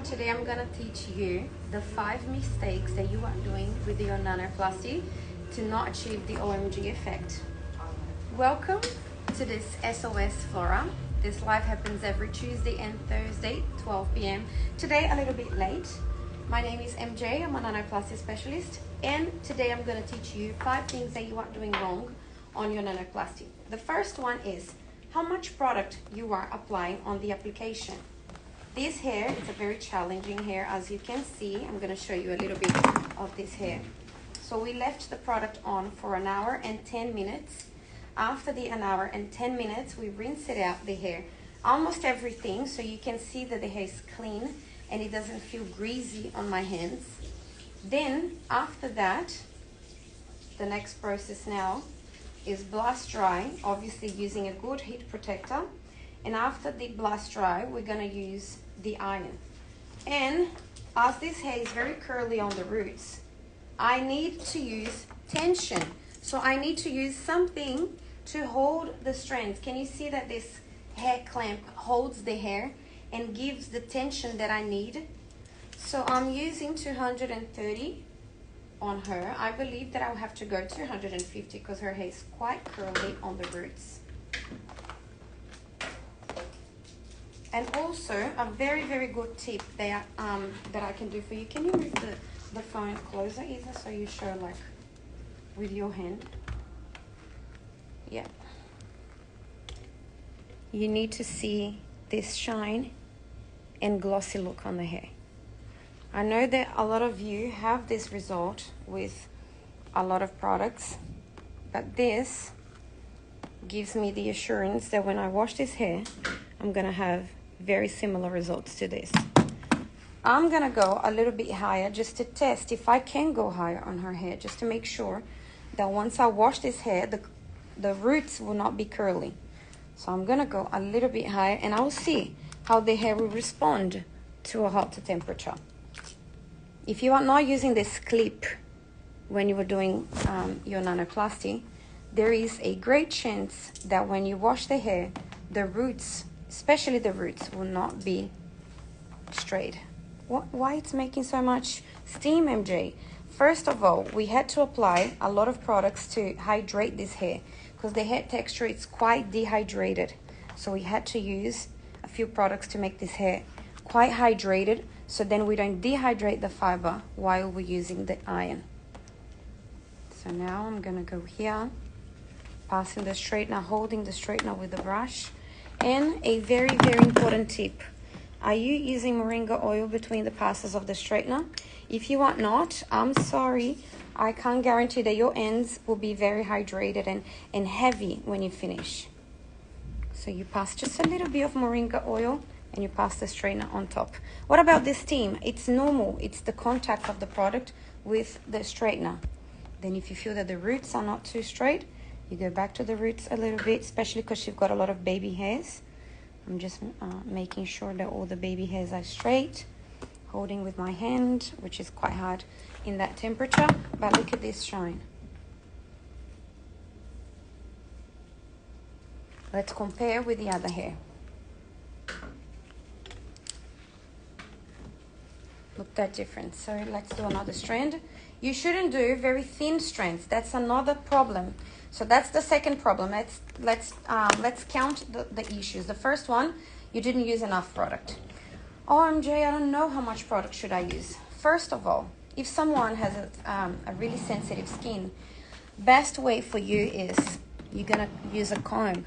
Today I'm gonna teach you the 5 mistakes that you are doing with your nanoplasty to not achieve the OMG effect. Welcome to this SOS FLORA. This live happens every Tuesday and Thursday, 12 p.m. Today a little bit late. My name is MJ, I'm a nanoplasty specialist, and today I'm gonna teach you 5 things that you are doing wrong on your nanoplasty. The first one is how much product you are applying on the application. This hair is a very challenging hair, as you can see. I'm going to show you a little bit of this hair. So we left the product on for 1 hour and 10 minutes. After the 1 hour and 10 minutes, we rinse it out the hair, almost everything, so you can see that the hair is clean and it doesn't feel greasy on my hands. Then after that, the next process now is blast dry, obviously using a good heat protector. And after the blast dry, we're gonna use the iron. And as this hair is very curly on the roots, I need to use tension. So I need to use something to hold the strands. Can you see that this hair clamp holds the hair and gives the tension that I need? So I'm using 230 on her. I believe that I'll have to go 250 because her hair is quite curly on the roots. And also a very, very good tip that I can do for you. Can you move the phone closer, Isa, so you show like with your hand? Yeah. You need to see this shine and glossy look on the hair. I know that a lot of you have this result with a lot of products, but this gives me the assurance that when I wash this hair, I'm gonna have very similar results to this. I'm gonna go a little bit higher just to test if I can go higher on her hair, just to make sure that once I wash this hair, the roots will not be curly. So I'm gonna go a little bit higher and I'll see how the hair will respond to a hot temperature. If you are not using this clip when you were doing your nanoplasty, there is a great chance that when you wash the hair, the roots, especially the roots, will not be straight. Why it's making so much steam, MJ? First of all, we had to apply a lot of products to hydrate this hair because the hair texture is quite dehydrated. So we had to use a few products to make this hair quite hydrated, so then we don't dehydrate the fiber while we're using the iron. So now I'm gonna go here, passing the straightener, holding the straightener with the brush. And a very, very important tip. Are you using moringa oil between the passes of the straightener? If you are not, I'm sorry. I can't guarantee that your ends will be very hydrated and heavy when you finish. So you pass just a little bit of moringa oil and you pass the straightener on top. What about this steam? It's normal. It's the contact of the product with the straightener. Then if you feel that the roots are not too straight, you go back to the roots a little bit, especially because you've got a lot of baby hairs. I'm just making sure that all the baby hairs are straight, holding with my hand, which is quite hard in that temperature. But look at this shine. Let's compare with the other hair. Look that difference. So let's do another strand. You shouldn't do very thin strands. That's another problem. So that's the second problem. Let's count the issues. The first one, you didn't use enough product. OMG, I don't know how much product should I use. First of all, if someone has a really sensitive skin, best way for you is you're gonna use a comb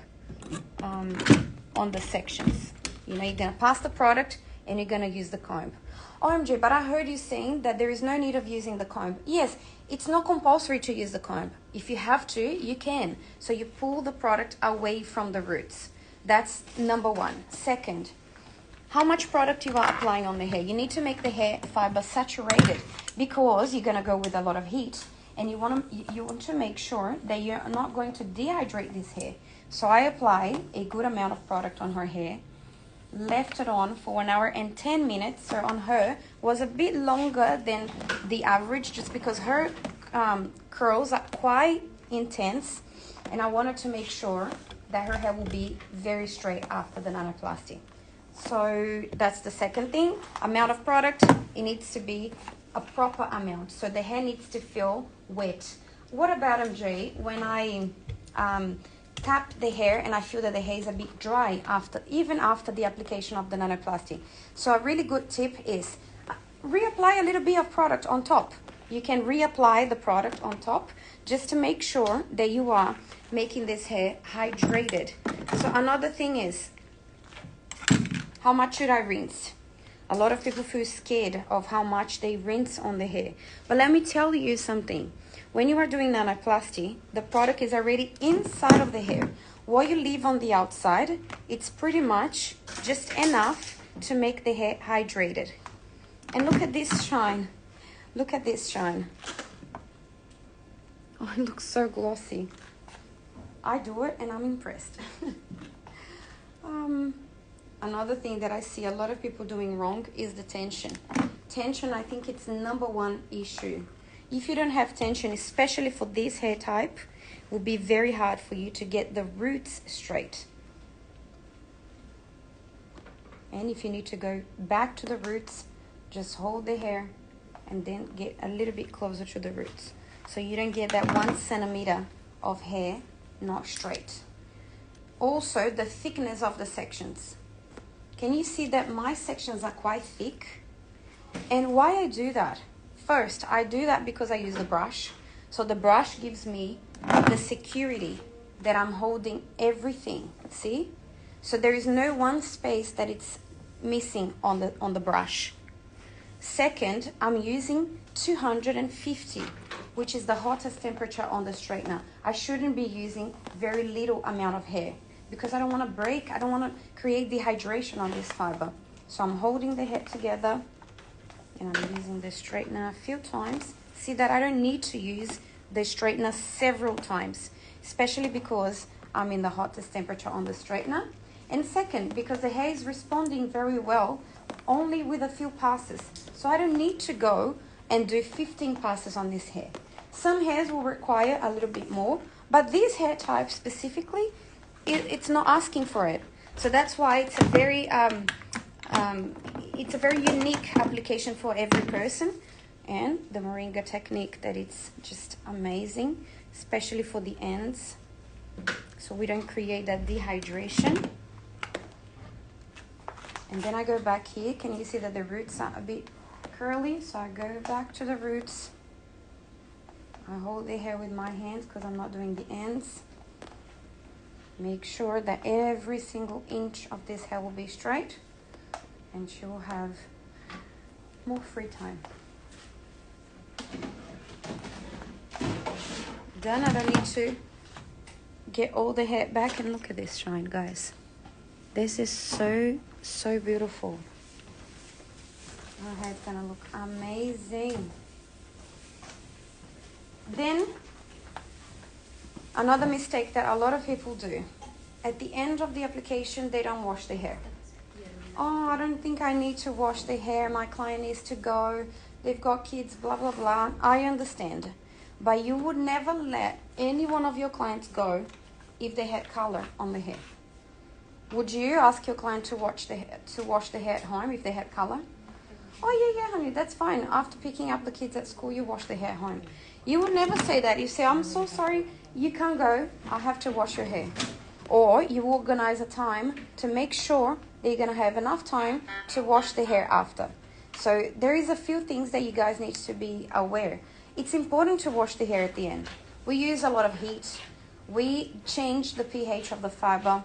on the sections. You know, you're gonna pass the product and you're gonna use the comb. OMG, but I heard you saying that there is no need of using the comb. Yes, it's not compulsory to use the comb. If you have to, you can. So you pull the product away from the roots. That's number one. Second, how much product you are applying on the hair. You need to make the hair fiber saturated because you're gonna go with a lot of heat and you want to make sure that you're not going to dehydrate this hair. So I apply a good amount of product on her hair, left it on for 1 hour and 10 minutes. So on her was a bit longer than the average just because her curls are quite intense and I wanted to make sure that her hair will be very straight after the nanoplasty. So that's the second thing. Amount of product, it needs to be a proper amount. So the hair needs to feel wet. What about MJ when I tap the hair and I feel that the hair is a bit dry even after the application of the Nanoplasty? So a really good tip is reapply a little bit of product on top. You can reapply the product on top just to make sure that you are making this hair hydrated. So another thing is, how much should I rinse? A lot of people feel scared of how much they rinse on the hair. But let me tell you something. When you are doing nanoplasty, the product is already inside of the hair. What you leave on the outside, it's pretty much just enough to make the hair hydrated. And look at this shine. Look at this shine. Oh, it looks so glossy. I do it and I'm impressed. Another thing that I see a lot of people doing wrong is the tension. Tension, I think it's number one issue. If you don't have tension, especially for this hair type, it will be very hard for you to get the roots straight. And if you need to go back to the roots, just hold the hair and then get a little bit closer to the roots. So you don't get that 1 centimeter of hair not straight. Also, the thickness of the sections. Can you see that my sections are quite thick? And why I do that? First, I do that because I use the brush. So the brush gives me the security that I'm holding everything. See? So there is no one space that it's missing on the brush. Second, I'm using 250, which is the hottest temperature on the straightener. I shouldn't be using very little amount of hair because I don't want to break. I don't want to create dehydration on this fiber. So I'm holding the hair together and I'm using the straightener a few times. See that I don't need to use the straightener several times, especially because I'm in the hottest temperature on the straightener. And second, because the hair is responding very well only with a few passes. So I don't need to go and do 15 passes on this hair. Some hairs will require a little bit more, but this hair type specifically, it's not asking for it. So that's why it's a very unique application for every person. And the moringa technique, that it's just amazing, especially for the ends, so we don't create that dehydration. And then I go back here. Can you see that the roots are a bit curly? So I go back to the roots. I hold the hair with my hands because I'm not doing the ends. Make sure that every single inch of this hair will be straight, and she will have more free time. Done. I don't need to get all the hair back. And look at this shine, guys. This is so beautiful. Our hair's gonna look amazing. Then another mistake that a lot of people do, at the end of the application, they don't wash the hair. Oh, I don't think I need to wash the hair. My client needs to go. They've got kids, blah, blah, blah. I understand. But you would never let any one of your clients go if they had color on the hair. Would you ask your client to wash the hair at home if they had color? Oh, yeah, honey, that's fine. After picking up the kids at school, you wash the hair at home. You would never say that. You say, I'm so sorry, you can't go. I have to wash your hair. Or you organize a time to make sure that you're going to have enough time to wash the hair after. So there is a few things that you guys need to be aware. It's important to wash the hair at the end. We use a lot of heat. We change the pH of the fiber.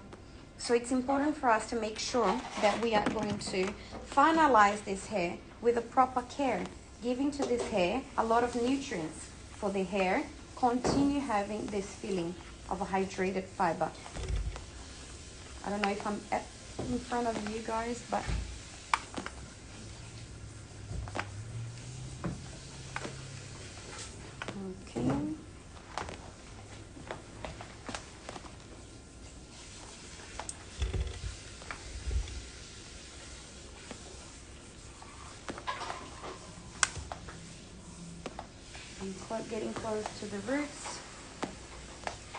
So it's important for us to make sure that we are going to finalize this hair with a proper care, giving to this hair a lot of nutrients for the hair, continue having this feeling of a hydrated fiber. I don't know if I'm in front of you guys, but okay. I'm getting close to the roots,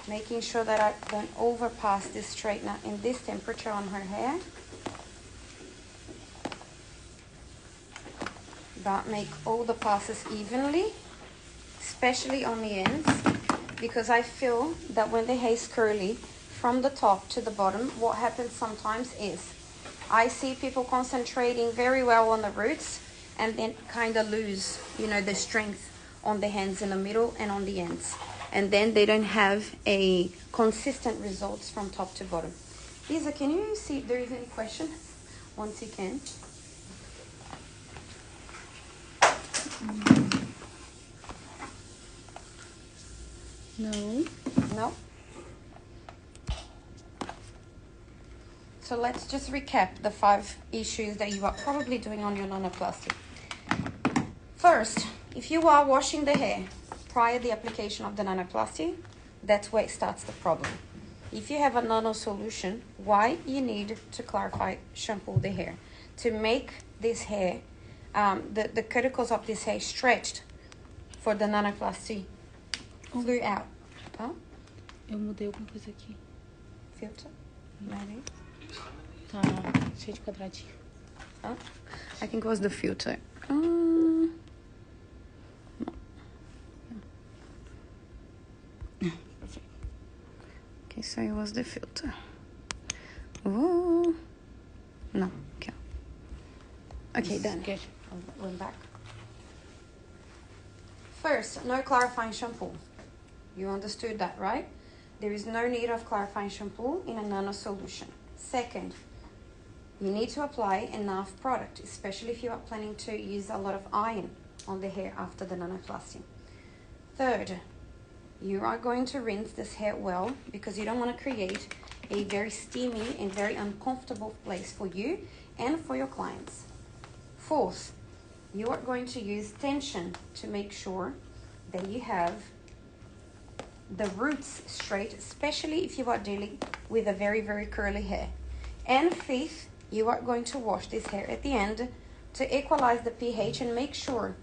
making sure that I don't overpass this straightener in this temperature on her hair. but make all the passes evenly, especially on the ends, because I feel that when the hair is curly from the top to the bottom, what happens sometimes is I see people concentrating very well on the roots and then kind of lose, you know, the strength on the hands in the middle and on the ends. And then they don't have a consistent results from top to bottom. Lisa, can you see if there is any question? Once you can. No. No? So let's just recap the 5 issues that you are probably doing on your nanoplasty. First, if you are washing the hair prior to the application of the nanoplasty, that's where it starts the problem. If you have a nano solution, why you need to clarify shampoo the hair to make this hair, the cuticles of this hair stretched for the nanoplasty flew out. Huh? Eu mudei alguma coisa aqui. Filter? Maybe. Tá cheio de quadradinho. Huh? I think it was the filter. No. Okay, so it was the filter. Oh, no, okay. Okay, done. Good. I went back. First, no clarifying shampoo. You understood that, right? There is no need of clarifying shampoo in a nano solution. Second, you need to apply enough product, especially if you are planning to use a lot of iron on the hair after the nanoplasty. Third, you are going to rinse this hair well because you don't want to create a very steamy and very uncomfortable place for you and for your clients. Fourth, you are going to use tension to make sure that you have the roots straight, especially if you are dealing with a very, very curly hair. And fifth, you are going to wash this hair at the end to equalize the pH and make sure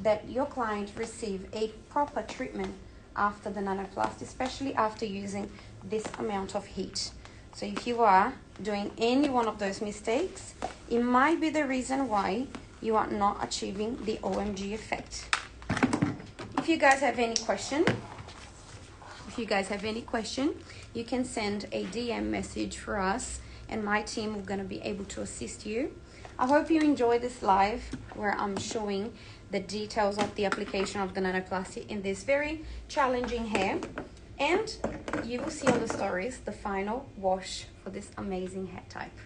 that your client receive a proper treatment after the nanoplasty, especially after using this amount of heat. So if you are doing any one of those mistakes, it might be the reason why you are not achieving the OMG effect. If you guys have any question, you can send a DM message for us and my team are going to be able to assist you. I hope you enjoy this live where I'm showing the details of the application of the nanoplasty in this very challenging hair. And you will see on the stories the final wash for this amazing hair type.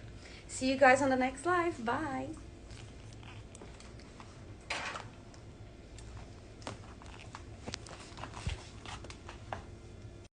See you guys on the next live. Bye.